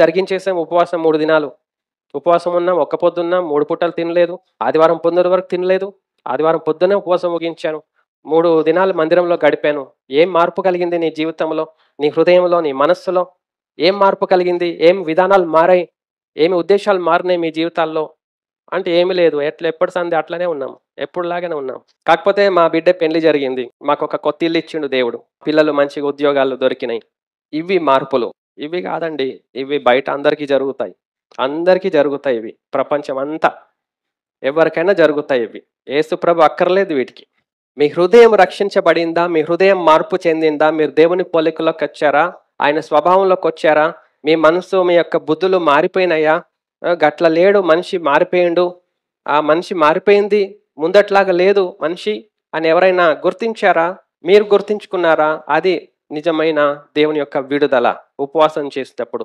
జరిగించేసాం ఉపవాసం 3 దినాలు. ఉపవాసం ఉన్నాం, ఒక్క పొద్దున్నాం, 3 పూటలు తినలేదు. ఆదివారం పొద్దున వరకు తినలేదు. ఆదివారం పొద్దున్నే ఉపవాసం ముగించాను. 3 దినాలు మందిరంలో గడిపాను. ఏం మార్పు కలిగింది నీ జీవితంలో? నీ హృదయంలో, నీ మనస్సులో ఏం మార్పు కలిగింది? ఏం విధానాలు మారాయి? ఏమి ఉద్దేశాలు మారినాయి మీ జీవితాల్లో? అంటే ఏమి లేదు. ఎప్పటి సంది అట్లనే ఉన్నాం. ఎప్పుడులాగానే ఉన్నాం. కాకపోతే మా బిడ్డ పెళ్లి జరిగింది. మాకొక కొత్త ఇల్లు ఇచ్చిండు దేవుడు. పిల్లలు మంచిగా ఉద్యోగాలు దొరికినాయి. ఇవి మార్పులు. ఇవి కాదండి. ఇవి బయట అందరికీ జరుగుతాయి. అందరికీ జరుగుతాయి ఇవి. ప్రపంచమంతా ఎవరికైనా జరుగుతాయి ఇవి. యేసుప్రభు అక్కర్లేదు వీటికి. మీ హృదయం రక్షించబడిందా? మీ హృదయం మార్పు చెందిందా? మీరు దేవుని పోలికలోకి వచ్చారా? ఆయన స్వభావంలోకి వచ్చారా? మీ మనసు, మీ యొక్క బుద్ధులు మారిపోయినాయా? గట్ల లేడు, మనిషి మారిపోయిండు. ఆ మనిషి మారిపోయింది, ముందట్లాగా లేదు మనిషి అని ఎవరైనా గుర్తించారా? మీరు గుర్తించుకున్నారా? అది నిజమైన దేవుని యొక్క విడుదల ఉపవాసం చేసేటప్పుడు.